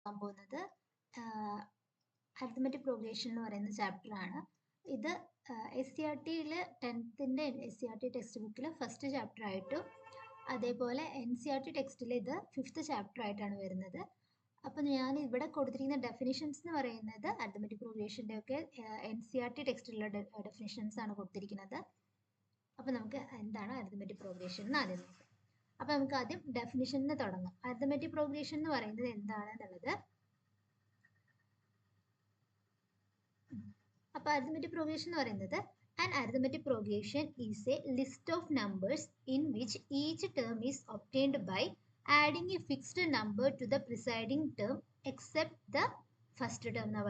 പോകുന്നത് arithmetic progression എന്ന് പറയുന്ന ചാപ്റ്റർ ആണ്. ഇത് SCERT-യിൽ 10th SCERT ടെക്സ്റ്റ് ബുക്കിൽ ഫസ്റ്റ് ചാപ്റ്റർ ആയിട്ടും അതേപോലെ NCERT ടെക്സ്റ്റിൽ ഇത് 5th ചാപ്റ്റർ ആയിട്ടാണ് വരുന്നത്. അപ്പോൾ ഞാൻ ഇവിടെ കൊടുത്തിരിക്കുന്ന ഡെഫിനിഷൻസ് എന്ന് പറയുന്നത് അരിത്മെറ്റിക് പ്രോഗ്രഷൻ്റെ ഒക്കെ NCERT ടെക്സ്റ്റിലുള്ള ഡെഫിനിഷൻസ് ആണ് കൊടുത്തിരിക്കുന്നത്. അപ്പോൾ നമുക്ക് എന്താണ് അരിത്മെറ്റിക് പ്രോഗ്രഷൻ എന്ന് ആദ്യം നോക്കാം. അപ്പോൾ നമുക്ക് ആദ്യം ഡെഫിനിഷനിൽ തുടങ്ങാം. അരിത്മെറ്റിക് പ്രോഗ്രഷൻ എന്ന് പറയുന്നത് എന്താണെന്നുള്ളത്. അപ്പോൾ അരിത്മെറ്റിക് പ്രോഗ്രഷൻ എന്ന് പറയുന്നത് an arithmetic progression is a list of numbers in which each term is obtained by adding a fixed number to the preceding term except the first term എന്നാണ്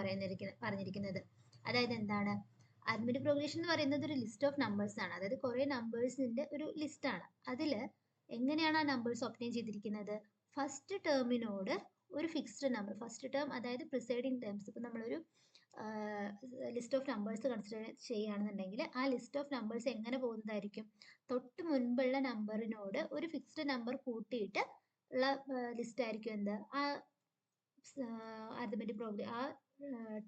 പറഞ്ഞിരിക്കുന്നത്. അതായത് എന്താണ് അരിത്മെറ്റിക് പ്രോഗ്രഷൻ എന്ന് പറയുന്നത് ഒരു list of numbers ആണ്. അതായത് കുറേ നമ്പേഴ്സിന്റെ ഒരു ലിസ്റ്റ് ആണ്. അതിൽ എങ്ങനെയാണ് ആ നമ്പേഴ്സ് ഒബ്റ്റെയിൻ ചെയ്തിരിക്കുന്നത്? ഫസ്റ്റ് ടേമിനോട് ഒരു ഫിക്സ്ഡ് നമ്പർ, ഫസ്റ്റ് ടേം അതായത് പ്രിസൈഡിങ് ടേംസ്. ഇപ്പം നമ്മളൊരു ലിസ്റ്റ് ഓഫ് നമ്പേഴ്സ് കൺസിഡർ ചെയ്യുകയാണെന്നുണ്ടെങ്കിൽ ആ ലിസ്റ്റ് ഓഫ് നമ്പേഴ്സ് എങ്ങനെ പോകുന്നതായിരിക്കും? തൊട്ട് മുൻപുള്ള നമ്പറിനോട് ഒരു ഫിക്സ്ഡ് നമ്പർ കൂട്ടിയിട്ട് ഉള്ള ലിസ്റ്റ് ആയിരിക്കും എന്ത് ആ അരിത്മെറ്റിക് പ്രോഗ്രഷൻ, ആ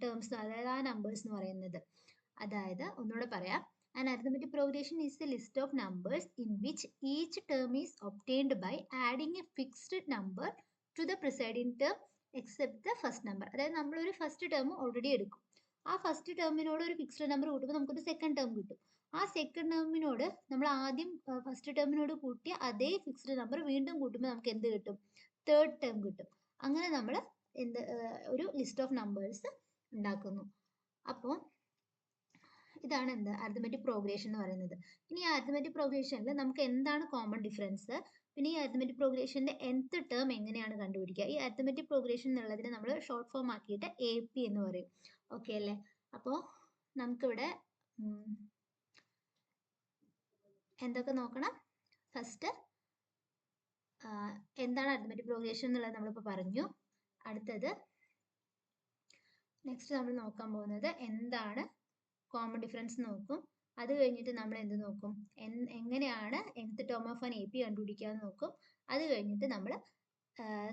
ടേംസ്, അതായത് ആ നമ്പേഴ്സ് എന്ന് പറയുന്നത്. അതായത് ഒന്നുകൂടെ പറയാം, an arithmetic progression is a list of numbers in which each term is obtained by adding a fixed number to the preceding term except the first number. അതായത് നമ്മളൊരു ഫസ്റ്റ് ടേം ഓൾറെഡി എടുക്കും. ആ first ടേമിനോട് ഒരു fixed number കൂട്ടുമ്പോൾ നമുക്കൊരു second term കിട്ടും. ആ second ടേമിനോട് നമ്മൾ ആദ്യം ഫസ്റ്റ് ടേമിനോട് കൂട്ടിയ അതേ ഫിക്സ്ഡ് നമ്പർ വീണ്ടും കൂട്ടുമ്പോൾ നമുക്ക് എന്ത് കിട്ടും? തേർഡ് ടേം കിട്ടും. അങ്ങനെ നമ്മൾ ഒരു ലിസ്റ്റ് ഓഫ് നമ്പേഴ്സ് ഉണ്ടാക്കുന്നു. അപ്പോൾ ഇതാണ് എന്ത് അരിത്മെറ്റിക് പ്രോഗ്രഷൻ എന്ന് പറയുന്നത്. ഇനി ഈ അരിത്മെറ്റിക് പ്രോഗ്രഷനിൽ നമുക്ക് എന്താണ് കോമൺ ഡിഫറൻസ്, പിന്നെ ഈ അരിത്മെറ്റിക് പ്രോഗ്രഷന്റെ nth ടേം എങ്ങനെയാണ് കണ്ടുപിടിക്കുക? ഈ അരിത്മെറ്റിക് പ്രോഗ്രഷൻ എന്നുള്ളതിന് നമ്മൾ ഷോർട്ട് ഫോം ആക്കിയിട്ട് AP എന്ന് പറയും. ഓക്കെ അല്ലേ? അപ്പോൾ നമുക്കിവിടെ എന്തൊക്കെ നോക്കണം? ഫസ്റ്റ് എന്താണ് അരിത്മെറ്റിക് പ്രോഗ്രഷൻ എന്നുള്ളത് നമ്മളിപ്പോൾ പറഞ്ഞു. അടുത്തത് നെക്സ്റ്റ് നമ്മൾ നോക്കാൻ പോകുന്നത് എന്താണ് കോമൺ ഡിഫറൻസ് നോക്കും. അത് കഴിഞ്ഞിട്ട് നമ്മൾ എന്ത് നോക്കും? എങ്ങനെയാണ് nth term of an AP കണ്ടുപിടിക്കുക എന്ന് നോക്കും. അത് കഴിഞ്ഞിട്ട് നമ്മൾ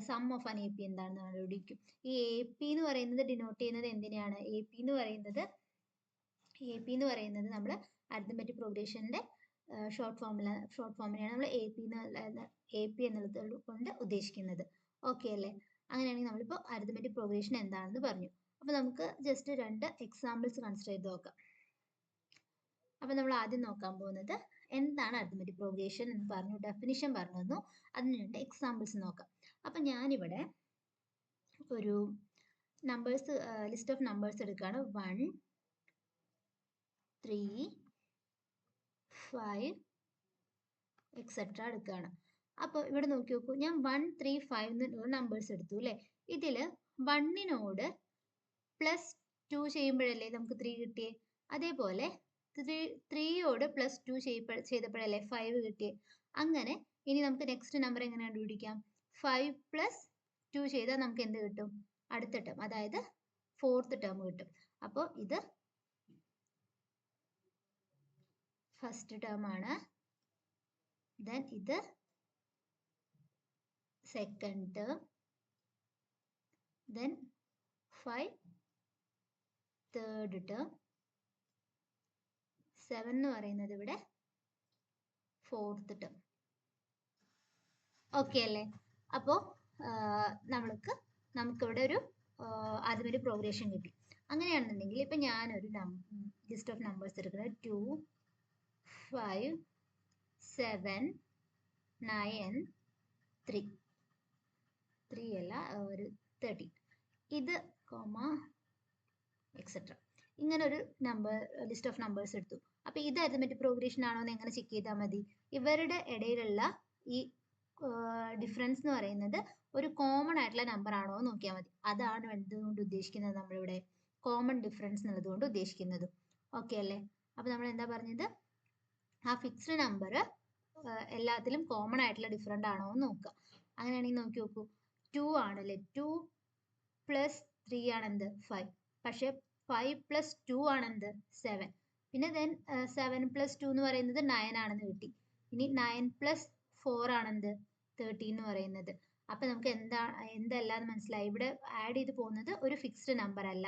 സം ഓഫ് ആൻ AP എന്താണെന്ന് കണ്ടുപിടിക്കും. ഈ AP എന്ന് പറയുന്നത് ഡിനോട്ട് ചെയ്യുന്നത് എന്തിനെയാണ്? AP എന്ന് പറയുന്നത് നമ്മൾ അരിത്മെറ്റിക് പ്രോഗ്രഷന്റെ ഷോർട്ട് ഫോമിനെയാണ് നമ്മൾ AP എന്നുള്ളത് കൊണ്ട് ഉദ്ദേശിക്കുന്നത്. ഓക്കെ അല്ലേ? അങ്ങനെയാണെങ്കിൽ നമ്മളിപ്പോൾ അരിത്മെറ്റിക് പ്രോഗ്രഷൻ എന്താണെന്ന് പറഞ്ഞു. അപ്പോൾ നമുക്ക് ജസ്റ്റ് 2 എക്സാമ്പിൾസ് കൺസിഡർ ചെയ്ത് നോക്കാം. അപ്പോൾ നമ്മൾ ആദ്യം നോക്കാൻ പോകുന്നത് എന്താണ് അരിത്മെറ്റിക് പ്രോഗ്രഷൻ എന്ന് പറഞ്ഞു, ഡെഫിനിഷൻ പറഞ്ഞു തന്നു. അതിന് 2 എക്സാമ്പിൾസ് നോക്കാം. അപ്പം ഞാനിവിടെ ഒരു നമ്പേഴ്സ്, ലിസ്റ്റ് ഓഫ് നമ്പേഴ്സ് എടുക്കുകയാണ്. 1 3 5 എക്സെട്ര എടുക്കുകയാണ്. അപ്പോൾ ഇവിടെ നോക്കി നോക്കൂ, ഞാൻ 1 3 5 എന്നുള്ള നമ്പേഴ്സ് എടുത്തു അല്ലേ. ഇതിൽ 1-നോട് +2 ചെയ്യുമ്പോഴല്ലേ നമുക്ക് 3 കിട്ടിയേ. അതേപോലെ 3-യോട് +2 ചെയ്തപ്പോഴല്ലേ 5 കിട്ടിയേ. അങ്ങനെ ഇനി നമുക്ക് നെക്സ്റ്റ് നമ്പർ എങ്ങനെ കണ്ടുപിടിക്കാം? 5 + 2 ചെയ്താൽ നമുക്ക് എന്ത് കിട്ടും? അടുത്ത ടേം, അതായത് 4th ടേം കിട്ടും. അപ്പോൾ ഇത് ഫസ്റ്റ് ടേം ആണ്. ദെൻ ഇത് second term. Then 5 third term. 7 എന്ന് പറയുന്നത് ഇവിടെ 4th ടേം. ഓക്കെ അല്ലേ? അപ്പോൾ നമുക്കിവിടെ ഒരു അരിത്മെറ്റിക് പ്രോഗ്രഷൻ കിട്ടി. അങ്ങനെയാണെന്നുണ്ടെങ്കിൽ ഇപ്പം ഞാനൊരു ലിസ്റ്റ് ഓഫ് നമ്പേഴ്സ് എടുക്കുന്നത് 2 5 7 9 3 അല്ല, ഒരു 13 ഇത് എക്സെട്ര. ഇങ്ങനെ ഒരു ലിസ്റ്റ് ഓഫ് നമ്പേഴ്സ് എടുത്തു. അപ്പോൾ ഇത് അരിത്മെറ്റിക് പ്രോഗ്രഷൻ ആണോ എന്ന് എങ്ങനെ ചെക്ക് ചെയ്താൽ മതി? ഇവരുടെ ഇടയിലുള്ള ഈ ഡിഫറൻസ് എന്ന് പറയുന്നത് ഒരു കോമൺ ആയിട്ടുള്ള നമ്പർ ആണോ എന്ന് നോക്കിയാൽ മതി. അതാണ് എന്തുകൊണ്ട് ഉദ്ദേശിക്കുന്നത് നമ്മളിവിടെ കോമൺ ഡിഫറൻസ് എന്നുള്ളത് കൊണ്ട് ഉദ്ദേശിക്കുന്നത്. ഓക്കെ അല്ലേ? അപ്പോൾ നമ്മൾ എന്താ പറഞ്ഞത്? ആ ഫിക്സ്ഡ് നമ്പർ എല്ലാത്തിലും കോമൺ ആയിട്ടുള്ള ഡിഫറൻറ്റ് ആണോ എന്ന് നോക്കുക. അങ്ങനെയാണെങ്കിൽ നോക്കി നോക്കൂ, 2 ആണല്ലേ. 2 + 3 ആണെന്ത് 5. പക്ഷേ 5 + 2 ആണെന്ത് 7. പിന്നെ ദെൻ 7 + 2 എന്ന് പറയുന്നത് 9 ആണെന്ന് കിട്ടി. ഇനി 9 + 4 ആണെന്ത് 13 എന്ന് പറയുന്നത്. അപ്പം നമുക്ക് എന്തല്ല എന്ന് മനസ്സിലായി. ഇവിടെ ആഡ് ചെയ്ത് പോകുന്നത് ഒരു ഫിക്സ്ഡ് നമ്പർ അല്ല.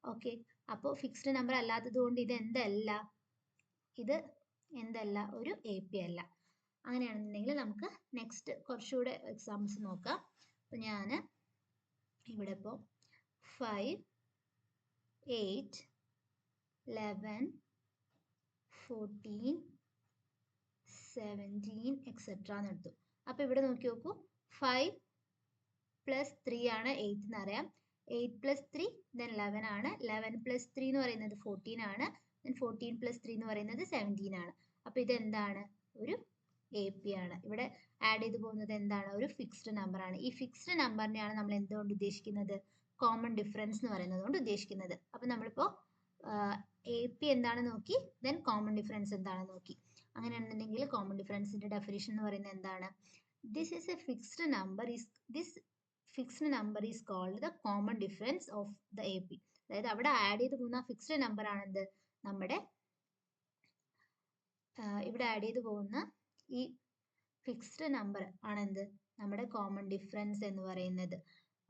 ഓക്കെ, അപ്പോൾ ഫിക്സ്ഡ് നമ്പർ അല്ലാത്തത് കൊണ്ട് ഇത് എന്തല്ല, ഒരു AP അല്ല. അങ്ങനെയാണെന്നുണ്ടെങ്കിൽ നമുക്ക് നെക്സ്റ്റ് കുറച്ചുകൂടെ എക്സാമ്പിൾസ് നോക്കാം. അപ്പോൾ ഞാൻ ഇവിടെ ഇപ്പോൾ 5, 8, 11, 14, 17 എക്സെട്ര എന്ന് എടുത്തു. അപ്പോൾ ഇവിടെ നോക്കി നോക്കൂ, 5 + 3 ആണ് 8 എന്നറിയാം. 8 + 3 then 11 ആണ്. 11 + 3 എന്ന് പറയുന്നത് 14 ആണ്. then 14 + 3 എന്ന് പറയുന്നത് 17 ആണ്. അപ്പോൾ ഇത് എന്താണ്? ഒരു AP ആണ്. ഇവിടെ ആഡ് ചെയ്ത് പോകുന്നത് എന്താണ്? ഒരു ഫിക്സ്ഡ് നമ്പർ ആണ്. ഈ ഫിക്സ്ഡ് നമ്പറിനെയാണ് നമ്മൾ എന്തുകൊണ്ട് ഉദ്ദേശിക്കുന്നത്? കോമൺ ഡിഫറൻസ് എന്ന് പറയുന്നത് കൊണ്ട് ഉദ്ദേശിക്കുന്നത്. അപ്പോൾ നമ്മളിപ്പോൾ AP എന്താണെന്ന് നോക്കി, then കോമൺ ഡിഫറൻസ് എന്താണെന്ന് നോക്കി. അങ്ങനെയാണെന്നുണ്ടെങ്കിൽ കോമൺ ഡിഫറൻസിന്റെ ഡെഫിനിഷൻ എന്ന് പറയുന്നത് എന്താണ്? This is a fixed number is called the common difference of the AP. അതായത് അവിടെ ആഡ് ചെയ്ത് പോകുന്ന ഫിക്സ്ഡ് നമ്പർ ആണെന്ത്? നമ്മുടെ ഇവിടെ ആഡ് ചെയ്ത് പോകുന്ന ഈ ഫിക്സ്ഡ് നമ്പർ ആണെന്ത്? നമ്മുടെ കോമൺ ഡിഫറൻസ് എന്ന് പറയുന്നത്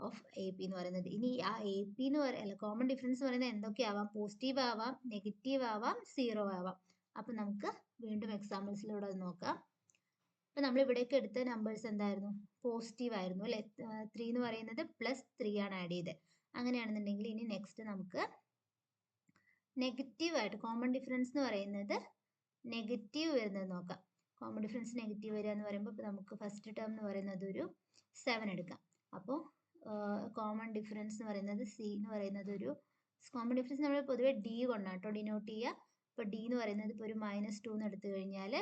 ഓഫ് AP എന്ന് പറയുന്നത്. ഇനി ആ AP എന്ന് പറയുന്നത് കോമൺ ഡിഫറൻസ് എന്ന് പറയുന്നത് എന്തൊക്കെയാവാം? പോസിറ്റീവ് ആവാം, നെഗറ്റീവ് ആവാം, 0 ആവാം. അപ്പം നമുക്ക് വീണ്ടും എക്സാമ്പിൾസിലൂടെ അത് നോക്കാം. അപ്പം നമ്മൾ ഇവിടേക്ക് എടുത്ത നമ്പേഴ്സ് എന്തായിരുന്നു? പോസിറ്റീവ് ആയിരുന്നു അല്ലെ? 3 എന്ന് പറയുന്നത് +3 ആണ് ആഡ് ചെയ്തത്. അങ്ങനെയാണെന്നുണ്ടെങ്കിൽ ഇനി നെക്സ്റ്റ് നമുക്ക് നെഗറ്റീവ് ആയിട്ട് കോമൺ ഡിഫറൻസ് എന്ന് പറയുന്നത് നെഗറ്റീവ് വരുന്നത് നോക്കാം. കോമൺ ഡിഫറൻസ് നെഗറ്റീവ് വരിക എന്ന് പറയുമ്പോൾ നമുക്ക് ഫസ്റ്റ് ടേം എന്ന് പറയുന്നത് ഒരു 7 എടുക്കാം. അപ്പോൾ കോമൺ ഡിഫറൻസ് എന്ന് പറയുന്നത് C എന്ന് പറയുന്നത് ഒരു കോമൺ ഡിഫറൻസ് നമ്മൾ പൊതുവെ D കൊണ്ടാണ് കേട്ടോ ഡിനോട്ട് ചെയ്യുക. അപ്പോൾ D എന്ന് പറയുന്നത് ഇപ്പോൾ ഒരു -2 എന്ന് എടുത്തു കഴിഞ്ഞാൽ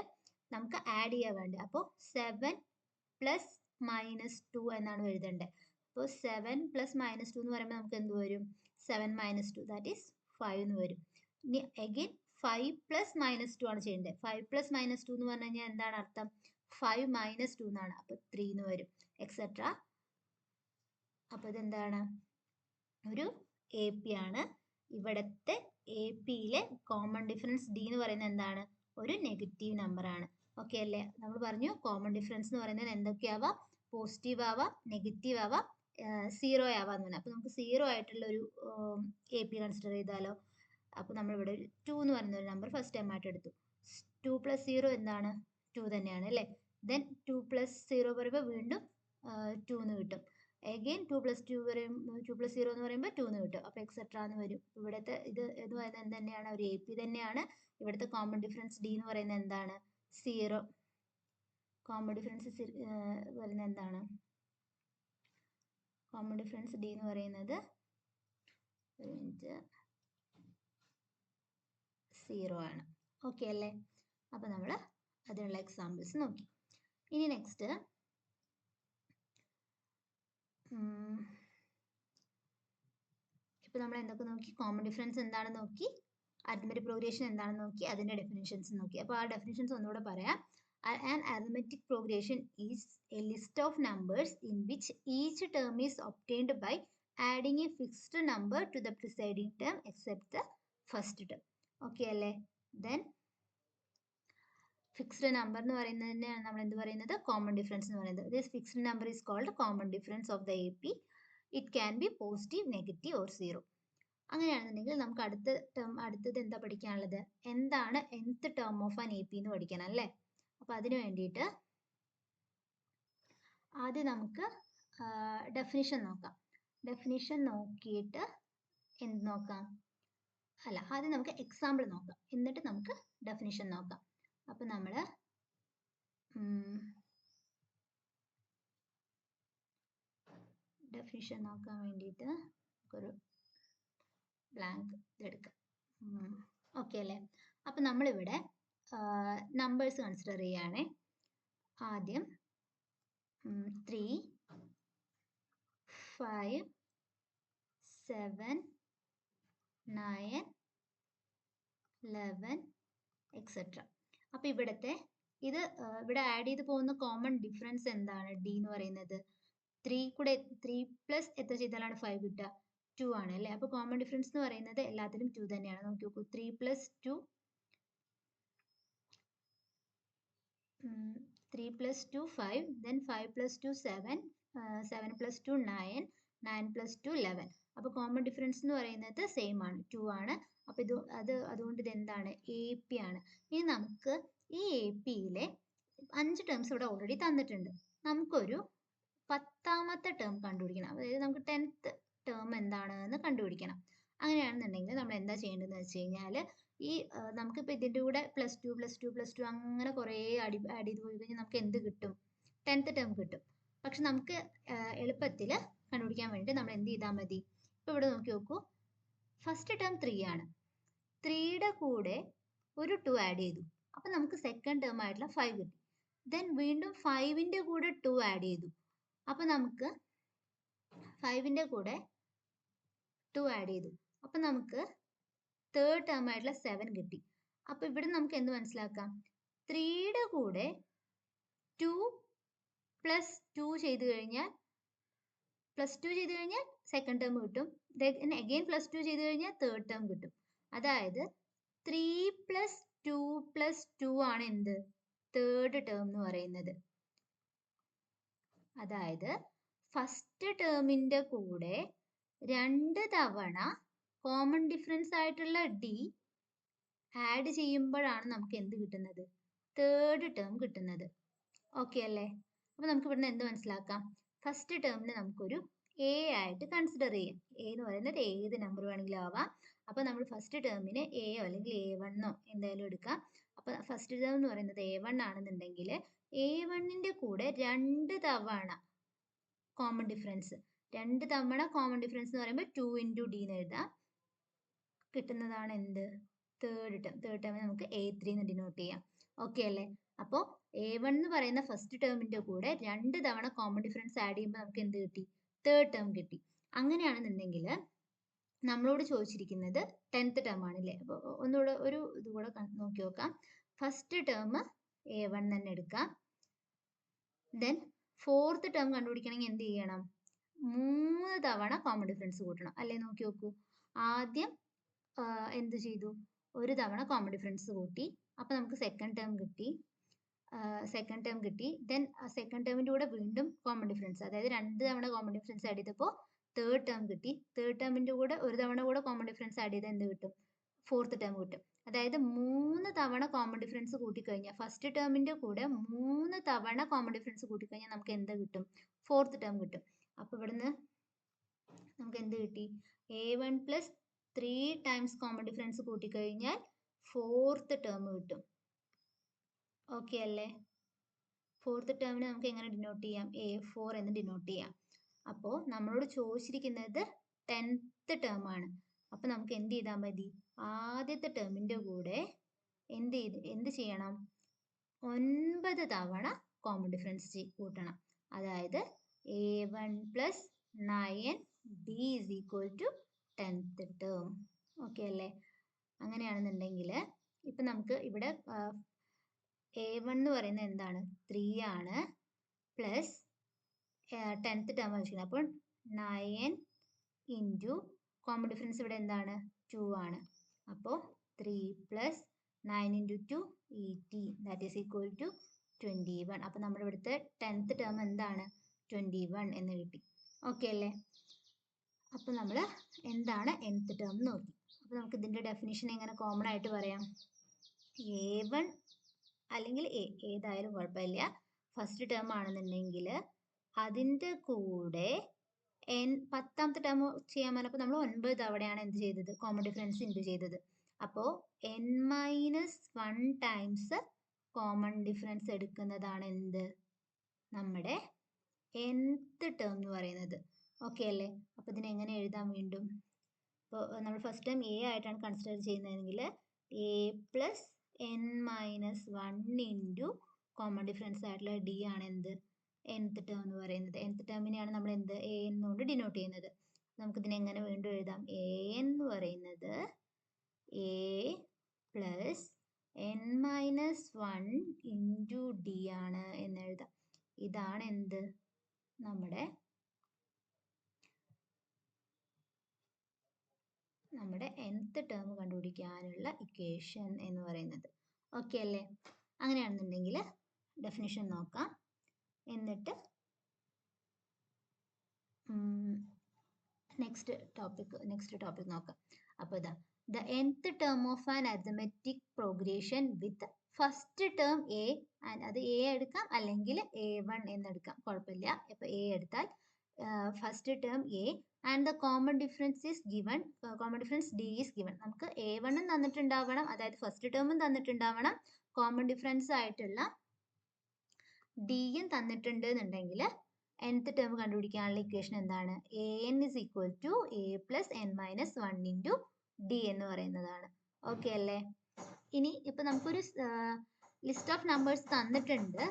നമുക്ക് ആഡ് ചെയ്യാൻ വേണ്ടത്. അപ്പോൾ 7 + -2 എന്നാണ് എഴുതേണ്ടത്. അപ്പോൾ 7 + -2 എന്ന് പറയുമ്പോൾ നമുക്ക് എന്ത് വരും? 7 - 2 ദാറ്റ് ഈസ് 5 എന്ന് വരും. ഇനി അഗെയിൻ 5 + -2 ആണ് ചെയ്യേണ്ടത്. 5 + -2 എന്ന് പറഞ്ഞു കഴിഞ്ഞാൽ എന്താണ് അർത്ഥം? 5 - 2 എന്നാണ്. അപ്പോൾ 3 എന്ന് വരും എക്സെട്ര. അപ്പോൾ ഇതെന്താണ്? ഒരു AP ആണ്. ഇവിടുത്തെ APയിലെ കോമൺ ഡിഫറൻസ് D എന്ന് പറയുന്നത് എന്താണ്? ഒരു നെഗറ്റീവ് നമ്പർ ആണ്. ഓക്കെ അല്ലേ? നമ്മൾ പറഞ്ഞു കോമൺ ഡിഫറൻസ് എന്ന് പറയുന്നത് എന്തൊക്കെയാവാം? പോസിറ്റീവ് ആവാം, നെഗറ്റീവ് ആവാം, 0 ആവാന്ന് പറഞ്ഞു. അപ്പോൾ നമുക്ക് 0 ആയിട്ടുള്ള ഒരു AP കൺസിഡർ ചെയ്താലോ? അപ്പോൾ നമ്മളിവിടെ 2 എന്ന് പറയുന്ന ഒരു നമ്പർ ഫസ്റ്റ് ടൈം ആയിട്ട് എടുത്തു. 2 + 0 എന്താണ്? 2 തന്നെയാണ് അല്ലേ? ദെൻ 2 + 0 പറയുമ്പോൾ വീണ്ടും 2 എന്ന് കിട്ടും. അഗെയിൻ 2 + 2 2 + 0 എന്ന് പറയുമ്പോൾ 2 എന്ന് കിട്ടും. അപ്പോൾ എക്സെട്ര എന്ന് വരും. ഇവിടുത്തെ ഇത് എന്ന് പറയുന്നത് എന്ത് തന്നെയാണ്? ഒരു AP തന്നെയാണ്. ഇവിടുത്തെ കോമൺ ഡിഫറൻസ് D എന്ന് പറയുന്നത് എന്താണ്? 0. കോമൺ ഡിഫറൻസ് പറയുന്നത് എന്താണ്? കോമൺ ഡിഫറൻസ് D എന്ന് പറയുന്നത് 0 ആണ്. ഓക്കെ അല്ലേ? അപ്പോൾ നമ്മൾ അതിനുള്ള എക്സാമ്പിൾസ് നോക്കി. ഇനി നെക്സ്റ്റ് ഇപ്പോൾ നമ്മൾ എന്തൊക്കെ നോക്കി? കോമൺ ഡിഫറൻസ് എന്താണെന്ന് നോക്കി, അരിത്മെറ്റിക് പ്രോഗ്രഷൻ എന്താണെന്ന് നോക്കി, അതിൻ്റെ ഡെഫിനിഷൻസ് നോക്കി. അപ്പോൾ ആ ഡെഫിനിഷൻസ് ഒന്നുകൂടെ പറയാം. An arithmetic progression is a list of numbers in which each term is obtained by adding a fixed number to the preceding term except the first term. Okay അല്ലേ? Then fixed number എന്ന് പറയുന്നതിനെയാണ് നമ്മൾ എന്ത് പറയുന്നത്? Common difference എന്ന് പറയുന്നത്. This fixed number is called common difference of the AP. It can be positive, negative or 0. അങ്ങനെയാണെന്നുണ്ടെങ്കിൽ നമുക്ക് അടുത്തത് എന്താ പഠിക്കാനുള്ളത്? എന്താണ് nth term of an AP എന്ന് പഠിക്കണം അല്ലേ? അപ്പോൾ അതിന് വേണ്ടിയിട്ട് ആദ്യം നമുക്ക് ഡെഫിനിഷൻ നോക്കാം. ഡെഫിനിഷൻ നോക്കിയിട്ട് എന്ത് നോക്കാം? ആദ്യം നമുക്ക് എക്സാമ്പിൾ നോക്കാം, എന്നിട്ട് നമുക്ക് ഡെഫിനിഷൻ നോക്കാം. അപ്പോൾ നമ്മൾ ഡെഫിനിഷൻ നോക്കാൻ വേണ്ടിയിട്ട് ഒരു ബ്ലാങ്ക് ഇതെടുക്കാം. ഓക്കെ അല്ലേ? അപ്പം നമ്മളിവിടെ നമ്പേഴ്സ് കൺസിഡർ ചെയ്യുകയാണേ. ആദ്യം 3, 5, 7, 9, 11 എക്സെട്ര. അപ്പോൾ ഇവിടെ ആഡ് ചെയ്ത് പോകുന്ന കോമൺ ഡിഫറൻസ് എന്താണ്? D എന്ന് പറയുന്നത് 3 + എത്ര ചെയ്താലാണ് 5 കിട്ടുക? 2 ആണ് അല്ലേ? അപ്പോൾ കോമൺ ഡിഫറൻസ് എന്ന് പറയുന്നത് എല്ലാത്തിലും 2 തന്നെയാണ്. നോക്കി നോക്കൂ, 3 + 2 5, then 5 + 2 7, 7 + 2 9, 9 + 2 11. അപ്പോൾ കോമൺ ഡിഫറൻസ് എന്ന് പറയുന്നത് സെയിം ആണ്, 2 ആണ്. അപ്പോൾ അതുകൊണ്ട് ഇത് എന്താണ്, എ പി ആണ്. ഇനി നമുക്ക് ഈ എ പിയിലെ 5 ടേംസ് ഇവിടെ ഓൾറെഡി തന്നിട്ടുണ്ട്. നമുക്കൊരു 10ാമത്തെ ടേം കണ്ടുപിടിക്കണം. അതായത് നമുക്ക് 10th ടേം എന്താണെന്ന് കണ്ടുപിടിക്കണം. അങ്ങനെയാണെന്നുണ്ടെങ്കിൽ നമ്മൾ എന്താ ചെയ്യേണ്ടതെന്ന് വെച്ച് കഴിഞ്ഞാൽ ഈ നമുക്കിപ്പോൾ ഇതിൻ്റെ കൂടെ +2 അങ്ങനെ കുറേ ആഡ് ചെയ്ത് പോയി കഴിഞ്ഞാൽ നമുക്ക് എന്ത് കിട്ടും, 10th ടേം കിട്ടും. പക്ഷെ നമുക്ക് എളുപ്പത്തിൽ കണ്ടുപിടിക്കാൻ വേണ്ടി നമ്മൾ എന്ത് ചെയ്താൽ മതി, ഇപ്പോൾ ഇവിടെ നോക്കി നോക്കൂ, ഫസ്റ്റ് ടേം 3 ആണ്. 3യുടെ കൂടെ ഒരു 2 ആഡ് ചെയ്തു, അപ്പം നമുക്ക് സെക്കൻഡ് ടേം ആയിട്ടുള്ള 5 കിട്ടി. ദെൻ വീണ്ടും 5ൻ്റെ കൂടെ 2 ആഡ് ചെയ്തു, അപ്പം നമുക്ക് 5ൻ്റെ കൂടെ 2 ആഡ് ചെയ്തു, അപ്പം നമുക്ക് തേർഡ് ടേം ആയിട്ടുള്ള 7 കിട്ടി. അപ്പോൾ ഇവിടെ നമുക്ക് എന്ത് മനസ്സിലാക്കാം, 3യുടെ കൂടെ 2 + 2 ചെയ്ത് കഴിഞ്ഞാൽ സെക്കൻഡ് ടേം കിട്ടും. അഗെയിൻ +2 ചെയ്ത് കഴിഞ്ഞാൽ തേർഡ് ടേം കിട്ടും. അതായത് 3 + 2 + 2 ആണ് എന്ത്, തേർഡ് ടേം എന്ന് പറയുന്നത്. അതായത് ഫസ്റ്റ് ടേമിൻ്റെ കൂടെ 2 തവണ കോമൺ ഡിഫറൻസ് ആയിട്ടുള്ള ഡി ആഡ് ചെയ്യുമ്പോഴാണ് നമുക്ക് എന്ത് കിട്ടുന്നത്, തേർഡ് ടേം കിട്ടുന്നത്. ഓക്കെ അല്ലേ? അപ്പോൾ നമുക്ക് ഇവിടുന്ന് എന്ത് മനസ്സിലാക്കാം, ഫസ്റ്റ് ടേമിന് നമുക്കൊരു എ ആയിട്ട് കൺസിഡർ ചെയ്യാം. എ എന്ന് പറയുന്നത് ഏത് നമ്പർ വേണമെങ്കിലും ആവാം. അപ്പോൾ നമ്മൾ ഫസ്റ്റ് ടേമിന് എയോ അല്ലെങ്കിൽ A1 എന്തായാലും എടുക്കാം. അപ്പോൾ ഫസ്റ്റ് ടേം എന്ന് പറയുന്നത് A1 ആണെന്നുണ്ടെങ്കിൽ A1ൻ്റെ കൂടെ 2 തവണ കോമൺ ഡിഫറൻസ്, 2 തവണ കോമൺ ഡിഫറൻസ് എന്ന് പറയുമ്പോൾ 2 × D എന്ന് എഴുതാം. കിട്ടുന്നതാണ് എന്ത്, തേർഡ് ടേം. തേർഡ് ടേമിനെ നമുക്ക് A3 എന്ന് ഡിനോട്ട് ചെയ്യാം. ഓക്കെ അല്ലേ? അപ്പോൾ A1 എന്ന് പറയുന്ന ഫസ്റ്റ് ടേമിൻ്റെ കൂടെ 2 തവണ കോമൺ ഡിഫറൻസ് ആഡ് ചെയ്യുമ്പോൾ നമുക്ക് എന്ത് കിട്ടി, തേർഡ് ടേം കിട്ടി. അങ്ങനെയാണെന്നുണ്ടെങ്കിൽ നമ്മളോട് ചോദിച്ചിരിക്കുന്നത് 10th ടേം ആണല്ലേ. അപ്പോൾ ഒന്നുകൂടെ ഒരു ഇതുകൂടെ നോക്കി നോക്കാം. ഫസ്റ്റ് ടേം A1 തന്നെ എടുക്കാം. ദെൻ ഫോർത്ത് ടേം കണ്ടുപിടിക്കണമെങ്കിൽ എന്ത് ചെയ്യണം, 3 തവണ കോമൺ ഡിഫറൻസ് കൂട്ടണം അല്ലേ. നോക്കി നോക്കൂ, ആദ്യം എന്ത് ചെയ്തു, ഒരു തവണ കോമൺ ഡിഫറൻസ് കൂട്ടി, അപ്പോൾ നമുക്ക് സെക്കൻഡ് ടേം കിട്ടി. ദെൻ സെക്കൻഡ് ടേമിൻ്റെ കൂടെ വീണ്ടും കോമൺ ഡിഫറൻസ്, അതായത് 2 തവണ കോമൺ ഡിഫറൻസ് ആഡ് ചെയ്തപ്പോൾ തേർഡ് ടേം കിട്ടി. തേർഡ് ടേമിൻ്റെ കൂടെ ഒരു തവണ കൂടെ കോമൺ ഡിഫറൻസ് ആഡ് ചെയ്താൽ എന്ത് കിട്ടും, ഫോർത്ത് ടേം കിട്ടും. അതായത് 3 തവണ കോമൺ ഡിഫറൻസ് കൂട്ടിക്കഴിഞ്ഞാൽ, ഫസ്റ്റ് ടേമിൻ്റെ കൂടെ 3 തവണ കോമൺ ഡിഫറൻസ് കൂട്ടിക്കഴിഞ്ഞാൽ നമുക്ക് എന്ത് കിട്ടും, ഫോർത്ത് ടേം കിട്ടും. അപ്പോൾ ഇവിടുന്ന് നമുക്ക് എന്ത് കിട്ടി, A1 + 3 ടൈംസ് കോമൺ ഡിഫറൻസ് കൂട്ടിക്കഴിഞ്ഞാൽ ഫോർത്ത് ടേം കിട്ടും. ഓക്കെ അല്ലേ? ഫോർത്ത് ടേമിനെ നമുക്ക് എങ്ങനെ ഡിനോട്ട് ചെയ്യാം, A4 എന്ന് ഡിനോട്ട് ചെയ്യാം. അപ്പോൾ നമ്മളോട് ചോദിച്ചിരിക്കുന്നത് 10th ടേം ആണ്. അപ്പോൾ നമുക്ക് എന്ത് ചെയ്താൽ മതി, ആദ്യത്തെ ടേമിൻ്റെ കൂടെ എന്ത് ചെയ്യണം, 9 തവണ കോമൺ ഡിഫറൻസ് കൂട്ടണം. അതായത് A1 + 9D = 10th term. Okay അല്ലേ? അങ്ങനെയാണെന്നുണ്ടെങ്കിൽ ഇപ്പം നമുക്ക് ഇവിടെ A1 എന്ന് പറയുന്നത് എന്താണ്, 3 ആണ്, പ്ലസ് 10th ടേം വെച്ചിരിക്കുന്നത്. അപ്പോൾ 9 × കോമൺ ഡിഫറൻസ് ഇവിടെ എന്താണ്, 2 ആണ്. അപ്പോൾ 3 + 9 × 2 18, ദാറ്റ് ഈസ് ഈക്വൽ ടു 21. അപ്പോൾ നമ്മുടെ ഇവിടുത്തെ 10th ടേം എന്താണ്, 21 എന്ന് കിട്ടി. ഓക്കെ അല്ലേ? അപ്പോൾ നമ്മൾ എന്താണ് nth ടേം എന്ന് നോക്കി. അപ്പോൾ നമുക്ക് ഇതിൻ്റെ ഡെഫിനിഷൻ എങ്ങനെ കോമൺ ആയിട്ട് പറയാം, A1 അല്ലെങ്കിൽ ഏതായാലും കുഴപ്പമില്ല, ഫസ്റ്റ് ടേം ആണെന്നുണ്ടെങ്കിൽ അതിൻ്റെ കൂടെ 10ാമത്തെ ടേം ചെയ്യാൻ പറഞ്ഞപ്പോൾ നമ്മൾ 9 തവണയാണ് എന്ത് ചെയ്തത്, കോമൺ ഡിഫറൻസ് ഇൻറ്റു ചെയ്തത്. അപ്പോൾ n-1 ടൈംസ് കോമൺ ഡിഫറൻസ് എടുക്കുന്നതാണ് എന്ത്, നമ്മുടെ nth ടേം എന്ന് പറയുന്നത്. ഓക്കെ അല്ലേ? അപ്പോൾ ഇതിനെ എങ്ങനെ എഴുതാം വീണ്ടും, ഇപ്പോൾ നമ്മൾ ഫസ്റ്റ് ടൈം A ആയിട്ടാണ് കൺസിഡർ ചെയ്യുന്നതെങ്കിൽ A + n-1 × കോമൺ ഡിഫറൻസ് ആയിട്ടുള്ള D ആണ് എന്ത്, nth ടേം എന്ന് പറയുന്നത്. nth ടേമിനെയാണ് നമ്മൾ എന്ത്, A എന്നുകൊണ്ട് ഡിനോട്ട് ചെയ്യുന്നത്. നമുക്കിതിനെ എങ്ങനെ വീണ്ടും എഴുതാം, A എന്ന് പറയുന്നത് A + n-1 × D ആണ് എന്ന് എഴുതാം. ഇതാണ് എന്ത്, നമ്മുടെ nth ടേം കണ്ടുപിടിക്കാനുള്ള ഇക്വേഷൻ എന്ന് പറയുന്നത്. ഓക്കെ അല്ലേ? അങ്ങനെയാണെന്നുണ്ടെങ്കിൽ ഡെഫിനിഷൻ നോക്കാം, എന്നിട്ട് നെക്സ്റ്റ് ടോപ്പിക് നോക്കാം. അപ്പോൾ ഇതാ the nth term of an arithmetic progression with first term A, അത് എ എടുക്കാം അല്ലെങ്കിൽ A1 എന്നെടുക്കാം, കുഴപ്പമില്ല. അപ്പോൾ എ എടുത്താൽ first term A and the common difference is given, common difference D is given. നമുക്ക് A1 തന്നിട്ടുണ്ടാവണം, അതായത് ഫസ്റ്റ് ടേമും തന്നിട്ടുണ്ടാവണം, കോമൺ ഡിഫറൻസ് ആയിട്ടുള്ള ഡിയും തന്നിട്ടുണ്ട് എന്നുണ്ടെങ്കിൽ nth ടേം കണ്ടുപിടിക്കാനുള്ള ഇക്വേഷൻ എന്താണ്? an is equal to a plus n minus 1 into d എന്ന് പറയുന്നതാണ്. ഓക്കെ അല്ലേ? ഇനി ഇപ്പൊ നമുക്കൊരു ലിസ്റ്റ് ഓഫ് നമ്പേഴ്സ് തന്നിട്ടുണ്ട്,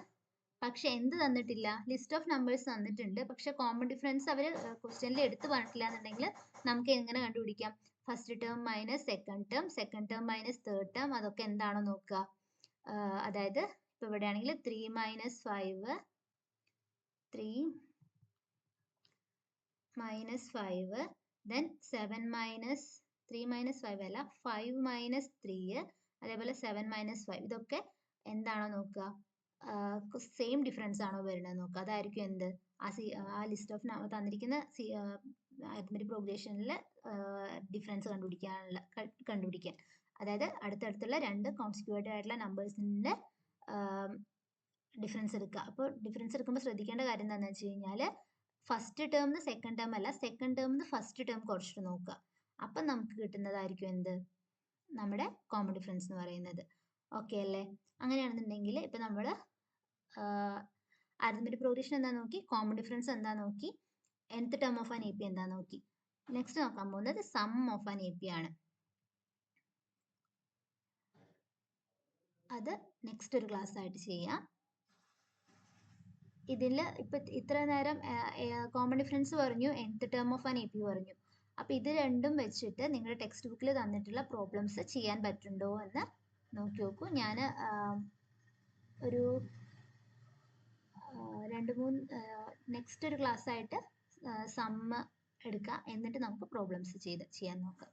പക്ഷെ എന്ത് തന്നിട്ടില്ല? ലിസ്റ്റ് ഓഫ് നമ്പേഴ്സ് തന്നിട്ടുണ്ട്, പക്ഷെ കോമൺ ഡിഫറൻസ് അവർ ക്വസ്റ്റ്യനിൽ എടുത്ത് പറഞ്ഞിട്ടില്ല എന്നുണ്ടെങ്കിൽ നമുക്ക് എങ്ങനെ കണ്ടുപിടിക്കാം? First term minus second term minus third term, അതൊക്കെ എന്താണോ നോക്കുക. അതായത് ഇപ്പൊ ഇവിടെ ആണെങ്കിൽ 3 minus 5 then 7 minus 3 minus 5 അല്ല 5 minus 3, അതേപോലെ 7 minus 5, ഇതൊക്കെ എന്താണോ നോക്കുക, സെയിം ഡിഫറൻസ് ആണോ വരുന്നത് നോക്കുക. അതായിരിക്കും എന്ത്? ആ ലിസ്റ്റ് ഓഫ് തന്നിരിക്കുന്ന അരിത്മെറ്റിക് പ്രോഗ്രഷനിൽ ഡിഫറൻസ് കണ്ടുപിടിക്കാൻ. അതായത് അടുത്തടുത്തുള്ള രണ്ട് കോൺസിക്യൂട്ടീവ് ആയിട്ടുള്ള നമ്പേഴ്സിന്റെ ഡിഫറൻസ് എടുക്കുക. അപ്പോൾ ഡിഫറൻസ് എടുക്കുമ്പോൾ ശ്രദ്ധിക്കേണ്ട കാര്യം എന്താണെന്ന് വെച്ച് കഴിഞ്ഞാൽ ഫസ്റ്റ് ടേമിന് സെക്കൻഡ് ടേം അല്ല, സെക്കൻഡ് ടേമിന് ഫസ്റ്റ് ടേം കുറച്ചിട്ട് നോക്കുക. അപ്പം നമുക്ക് കിട്ടുന്നതായിരിക്കും എന്ത്? നമ്മുടെ കോമൺ ഡിഫറൻസ് എന്ന് പറയുന്നത്. ഓക്കെ അല്ലേ? അങ്ങനെയാണെന്നുണ്ടെങ്കിൽ ഇപ്പം നമ്മൾ അരിത്മെറ്റിക് പ്രോഗ്രഷൻ എന്താ നോക്കി, കോമൺ ഡിഫറൻസ് എന്താ നോക്കി, nth term of an AP എന്താ നോക്കി. നെക്സ്റ്റ് നോക്കാൻ പോകുന്നത് സം ഓഫ് ആൻ AP ആണ്. അത് നെക്സ്റ്റ് ഒരു ക്ലാസ് ആയിട്ട് ചെയ്യാം. ഇതിൽ ഇപ്പം ഇത്ര നേരം കോമൺ ഡിഫറൻസ് പറഞ്ഞു, nth term of an AP പറഞ്ഞു. അപ്പം ഇത് രണ്ടും വെച്ചിട്ട് നിങ്ങളുടെ ടെക്സ്റ്റ് ബുക്കിൽ തന്നിട്ടുള്ള പ്രോബ്ലംസ് ചെയ്യാൻ പറ്റുന്നുണ്ടോ എന്ന് നോക്കി നോക്കൂ. ഞാൻ ഒരു 2-3 നെക്സ്റ്റ് ഒരു ക്ലാസ് ആയിട്ട് സമ്മ് എടുക്കാം, എന്നിട്ട് നമുക്ക് പ്രോബ്ലംസ് ചെയ്യാൻ നോക്കാം.